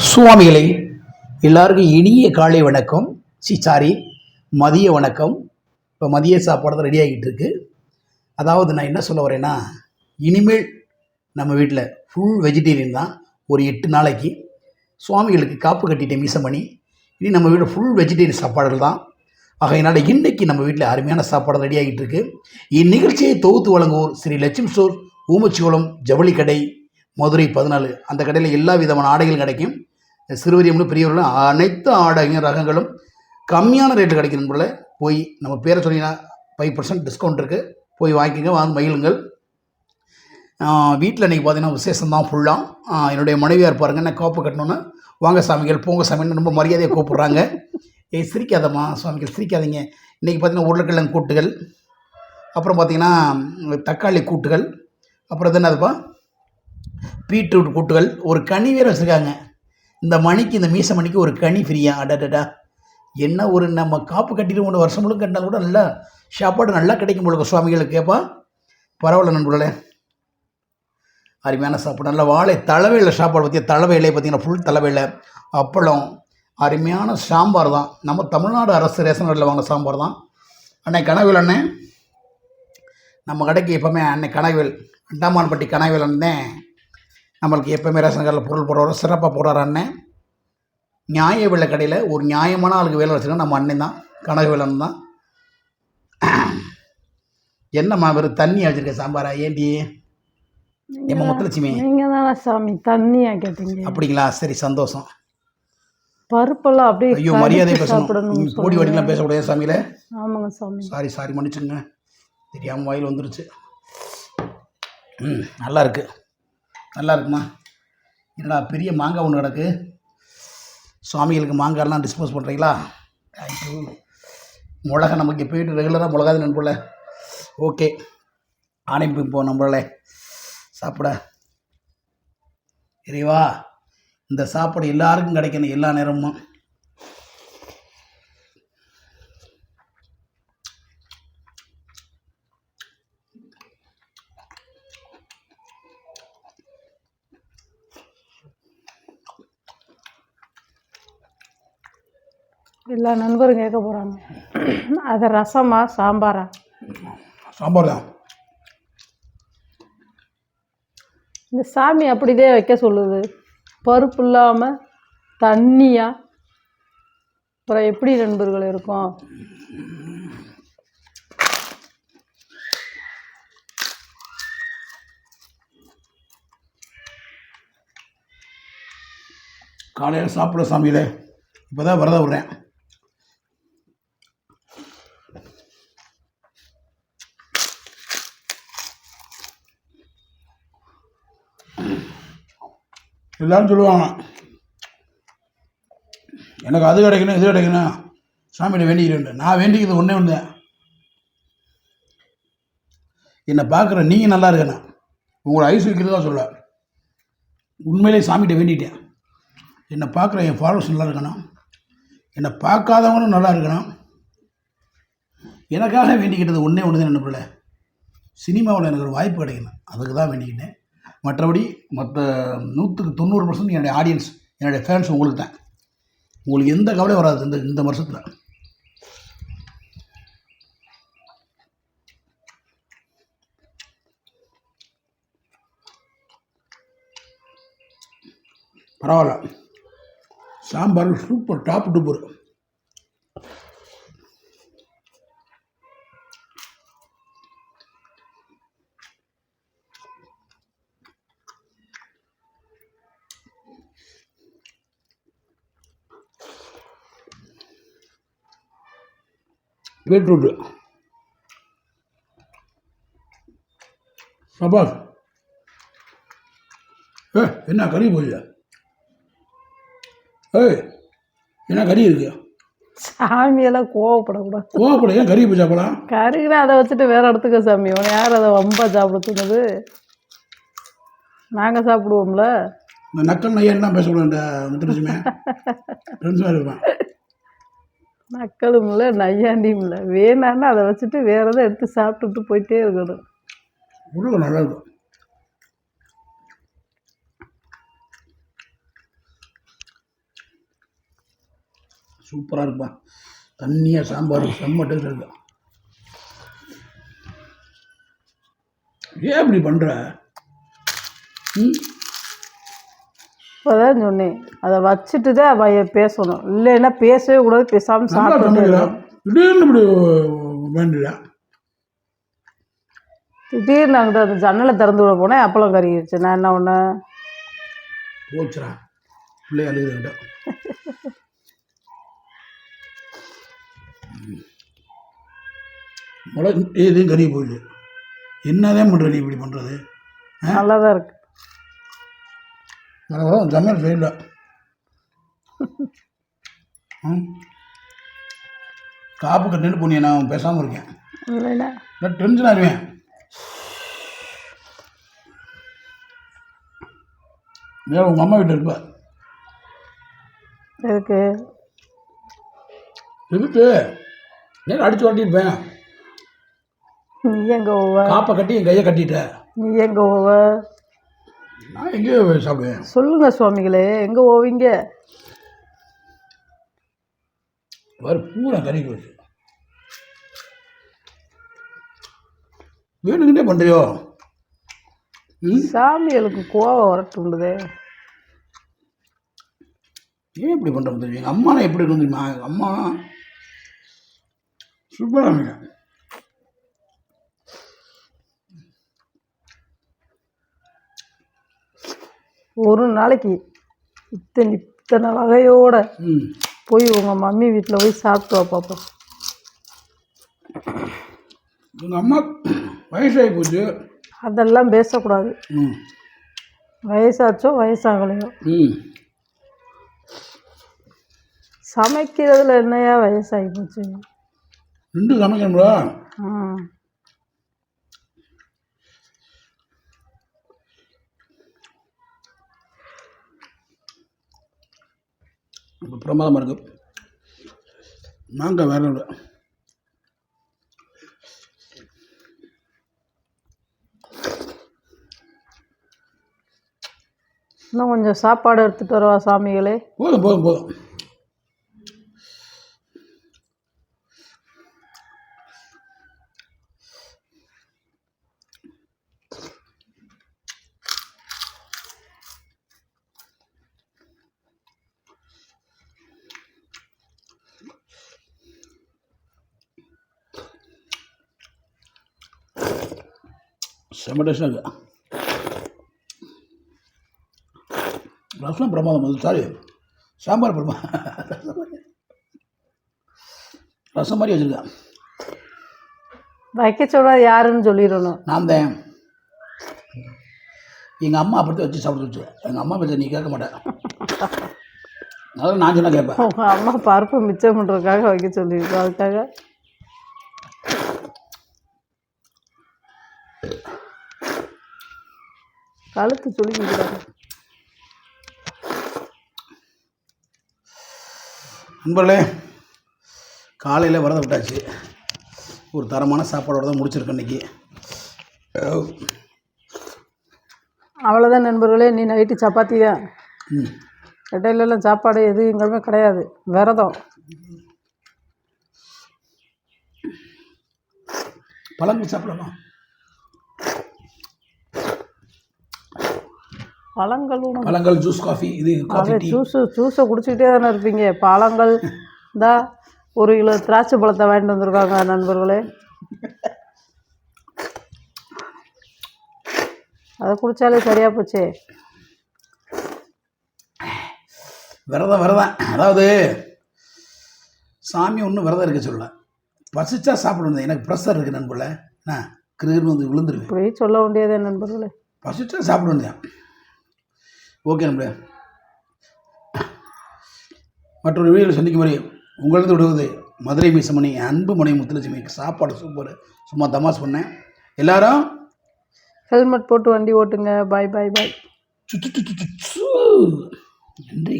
சுவாமிகளை எல்லாருக்கும் இனிய காலை வணக்கம். சாரி, மதிய வணக்கம். இப்போ மதிய சாப்பாடு தான் ரெடி ஆகிட்டு இருக்கு. அதாவது நான் என்ன சொல்ல வரேன்னா, இனிமேல் நம்ம வீட்டில் ஃபுல் வெஜிடேரியன் தான். ஒரு 8 நாளைக்கு சுவாமிகளுக்கு காப்பு கட்டிட்டேன் மீசம் பண்ணி. இனி நம்ம வீட்டில் ஃபுல் வெஜிடேரியன் சாப்பாடுகள் தான். ஆகையினால இன்றைக்கி நம்ம வீட்டில் அருமையான சாப்பாடு ரெடி ஆகிட்டு இருக்கு. இந்நிகழ்ச்சியை தொகுத்து வழங்குவோர் ஸ்ரீ லட்சுமி ஸ்டோர், ஊமச்சிகுளம் ஜவுளி கடை, மதுரை 14. அந்த கடையில் எல்லா விதமான ஆடைகளும் கிடைக்கும். சிறுவரியங்களும் பெரியவர்களும் அனைத்து ஆடைகள் ரகங்களும் கம்மியான ரேட்டு கிடைக்கணும் போல. போய் நம்ம பேரை சொன்னீங்கன்னா 5% டிஸ்கவுண்ட் இருக்குது. போய் வாங்கிக்கோங்க, வாங்க மகிழுங்கள். வீட்டில் இன்றைக்கி பார்த்தீங்கன்னா விசேஷம்தான் ஃபுல்லாக. என்னுடைய மனைவியார் பாருங்கள், என்ன காப்பு கட்டணுன்னு வாங்க சாமிகள் போங்க சாமின்னு ரொம்ப மரியாதையாக கூப்பிட்றாங்க. சிரிக்காதம்மா சுவாமிகள், சிரிக்காதீங்க. இன்றைக்கி பார்த்தீங்கன்னா உருளைக்கிழங்கு கூட்டுகள், அப்புறம் பார்த்திங்கன்னா தக்காளி கூட்டுகள், அப்புறம் இது என்னதுப்பா பீட்ரூட் கூட்டுகள், ஒரு கனி வேறு வச்சுருக்காங்க. இந்த மணிக்கு, இந்த மீச மணிக்கு ஒரு கனி ஃப்ரீயா? அடடா, என்ன ஒரு நம்ம காப்பு கட்டிட்டு 1 வருஷம் முழுக்க கட்டினாலும் கூட நல்லா சாப்பாடு நல்லா கிடைக்கும் போல சுவாமிகளுக்கு. கேட்பா பரவாயில்ல நண்பர்களே, அருமையான சாப்பாடு. நல்லா வாழை தலைவையில் சாப்பாடு பற்றிய தலைவையிலே பார்த்தீங்கன்னா ஃபுல் தலைவையில் அப்பளம், அருமையான சாம்பார் தான். நம்ம தமிழ்நாடு அரசு ரேஷன் கடையில் வாங்கின சாம்பார் தான். அன்னை கனவேல் அண்ணன் நம்ம கடைக்கு எப்போவுமே அன்னை கனவேல், அண்டாமான்பட்டி கனவேல் அண்ணன் நம்மளுக்கு எப்போவுமே ரேஷன் கடையில் பொருள் போடுறவர், சிறப்பாக போடுறார் அண்ணன். நியாய விலை கடையில் ஒரு நியாயமான ஆளுக்கு வேலை வச்சுருக்கோம் நம்ம அண்ணன் தான், கனகவேலன் தான். என்னம்மா வெறும் தண்ணி வச்சுருக்க சாம்பாரா? ஏண்டி எம்மா முத்துலட்சுமி? நீங்கள் தானே சாமி தண்ணியா கேட்டீங்க? அப்படிங்களா, சரி சந்தோஷம். பருப்பெல்லாம் அப்படியே ஐயோ மரியாதை பேசணும், கோடி வடிலாம் பேசக்கூடாது சாமியில. ஆமாங்க சாமி. சாரி மன்னிச்சுங்க, தெரியாமல் வாயில் வந்துருச்சு. நல்லா இருக்கு, நல்லா இருக்குமா? என்னடா பெரிய மாங்காய் ஒன்று கிடக்கு. சுவாமிகளுக்கு மாங்காயெல்லாம் டிஸ்போஸ் பண்ணுறீங்களா? தேங்க்யூ. மிளகா நமக்கு போயிட்டு ரெகுலராக மிளகாது நண்பர்களே. ஓகே, ஆணைப்பிப்போம் நண்பர்களே சாப்பிட. இறைவா, இந்த சாப்பாடு எல்லாருக்கும் கிடைக்கணும் எல்லா நேரமும். எல்லா நண்பரும் கேட்க போகிறாங்க, அது ரசமா சாம்பாரா? சாம்பார் தான். இந்த சாமி அப்படிதே வைக்க சொல்லுது, பருப்பு இல்லாமல் தண்ணியா. அப்புறம் எப்படி நண்பர்கள் இருக்கும்? காலையில் சாப்பிட சாமியில் இப்போ தான் விரதம் விடுறேன். எல்லாரும் சொல்லுவாங்க எனக்கு அது கிடைக்கணும் இது கிடைக்கணும் சாமிகிட்ட வேண்டிக்கிறேன். நான் வேண்டிக்கிறது ஒன்றே ஒன்று, என்னை பார்க்குற நீங்கள் நல்லா இருக்கணும், உங்களோட ஐஸ் வைக்கிறது தான் சொல்ல. உண்மையிலே சாமிகிட்ட வேண்டிட்டேன், என்னை பார்க்குற என் ஃபாலோவர்ஸ் நல்லா இருக்கணும், என்னை பார்க்காதவங்களும் நல்லா இருக்கணும். எனக்காக வேண்டிக்கிட்டது ஒன்றே ஒன்று தான். என்ன பிள்ளை, சினிமாவில் எனக்கு ஒரு வாய்ப்பு கிடைக்கணும், அதுக்கு தான் வேண்டிக்கிட்டேன். மற்றபடி மற்ற 100% என்னுடைய ஆடியன்ஸ், என்னுடைய ஃபேன்ஸ் உங்களுக்கு தான். உங்களுக்கு எந்த கவலையும் வராது இந்த வருஷத்தில். பரவாயில்ல, சாம்பார் சூப்பர், டாப் டூப்பர். பீட்ரூட்டு சபாஸ். என்ன கறி போயில? என்ன கறி இருக்கு? சாமியெல்லாம் கோவப்படக்கூடாது. கோவப்பட ஏன் கறி போய் சாப்பிடலாம்? கறினா அதை வச்சுட்டு வேற இடத்துக்கு சாமி, உன யார் அதை வம்பா சாப்பிட சொன்னது? நாங்கள் சாப்பிடுவோம்ல. இந்த நக்கல் நையெல்லாம் பேசக்கூடாது இந்த முத்துலட்சுமி, டென்ஷனாக இருப்பேன். நக்களும் இல்லை நையாண்டியும் இல்லை, வேணான்னு அதை வச்சுட்டு வேற எதை எடுத்து சாப்பிட்டுட்டு போயிட்டே இருக்கணும். நல்லா இருக்கும். சூப்பராக இருக்குப்பா. தண்ணியாக சாம்பார் செம்ம டேஸ்ட் இருக்கு. ஏன் இப்படி பண்ணுற? இப்போதான் சொன்னேன், அதை வச்சுட்டு தான் பேசணும், இல்லைன்னா பேசவே கூடாது, பேசாமல் சாப்பிட்டு. திடீர்னு இப்படி வேண்டியா? திடீர்னு அங்கிட்ட அந்த ஜன்னலை திறந்து விட போனேன், அப்பளம் கறிடுச்சு. நான் என்ன ஒன்று போச்சுரா பிள்ளைய அழுகுதுக்கிட்ட. இதையும் கறி போயிடுது. என்னதான் பண்ணுற நீ இப்படி பண்ணுறது? நல்லா தான் இருக்கு. சமையல் செய்யல. காப்பு கட்டுன்னு போனியா? நான் பேசாமல் இருக்கேன். இல்லைண்ணா நான் டென்ஷன் ஆகுவேன். மேலே உங்கள் அம்மா வீட்டில் இருப்ப. எதுக்கு எதுக்கு? நேரம் அடிச்சு வாட்டியிருப்பேன். நீ எங்கே போவ? காப்பை கட்டி என் கையை கட்டிட்ட. நீ எங்கே போவ? நான் எங்கேயோ சாப்பிடுவேன். சொல்லுங்க சுவாமிகளே, எங்கே போவீங்க? வேறு பூரா கறிக்கு வச்சு வேணுங்கிட்டே பண்ணுறியோ? சாமிகளுக்கு கோவம் வரட்டுண்டுதே. ஏன் இப்படி பண்ணுறோம் தெரியும்? எங்கள் அம்மா எப்படி இருக்கும் தெரியுமா? எங்கள் அம்மா சூப்பராக. ஒரு நாளைக்கு இத்தனை வகையோட போய் உங்கள் மம்மி வீட்டில் போய் சாப்பிட்டு வா பார்ப்போம். எங்கள் அம்மா வயசாகி போச்சு. அதெல்லாம் பேசக்கூடாது. வயசாச்சோ வயசாகலையோ, சமைக்கிறதுல என்னையா வயசாகி போச்சு? 2 சமைக்கணும்ல. இப்போ பிரமாதமாக இருக்குது. மாங்காய் வேற இல்லை. இன்னும் கொஞ்சம் சாப்பாடு எடுத்துகிட்டு வரவா சாமிகளே? போதும் போதும் போதும். செம்ம டேஸ்டாக இருக்கு. ரசம் பிரமாதம். சாரி, சாம்பார் ரசம் மாதிரி வச்சுருக்கேன். வைக்க சொன்னால் யாருன்னு சொல்லிடணும். நான் தான். எங்கள் அம்மா அப்படி வச்சு சாப்பிட வச்சு. எங்கள் அம்மா பற்றி நீ கேட்க மாட்டேன். அதெல்லாம் நான் சொன்னால் கேட்பேன். உங்கள் அம்மா பருப்பு மிச்சம் பண்ணுறதுக்காக வைக்க சொல்லியிருக்கோம். அதுக்காக கழுத்து சொல்லிக்கிறாங்க. நண்பர்களே, காலையில் விரதம் விட்டாச்சு. ஒரு தரமான சாப்பாடோடு தான் முடிச்சிருக்கேன் இன்றைக்கி. அவ்வளோதான் நண்பர்களே. நீ நைட்டு சப்பாத்தி தான். இடையிலலாம் சாப்பாடு எதுவும் எங்களுமே கிடையாது. விரதம். பழங்கள் சாப்பிடலாம். பழங்கள் ஜூஸ், காஃபி. இது ஜூஸை குடிச்சிக்கிட்டே தானே இருப்பீங்க. பழங்கள் தான் 1 கிலோ திராட்சை பழத்தை வாங்கிட்டு வந்திருக்காங்க நண்பர்களே. அதை குடித்தாலே சரியாக போச்சே. விரதம் அதாவது சாமி ஒன்றும் விரதம் இருக்க சொல்லல. பசிச்சா சாப்பிடணும். எனக்கு ப்ரெஷர் இருக்குது நண்பர்களே. நான் கிருன்னு வந்து விழுந்துருவேன். இப்படி சொல்ல வேண்டியதே நண்பர்களே. பசிச்சா சாப்பிடணும். ஓகே நண்பர்களே, மற்றொரு வீடியோவில் சந்திக்கும் வரை உங்களது விடுவது மதுரை மீசமணி. அன்பு மனை முத்துலட்சுமி. சாப்பாடு சூப்பர். சும்மா தமாஸ் பண்ணேன். எல்லாரும் ஹெல்மெட் போட்டு வண்டி ஓட்டுங்க. பாய் பாய் பாய். நன்றி.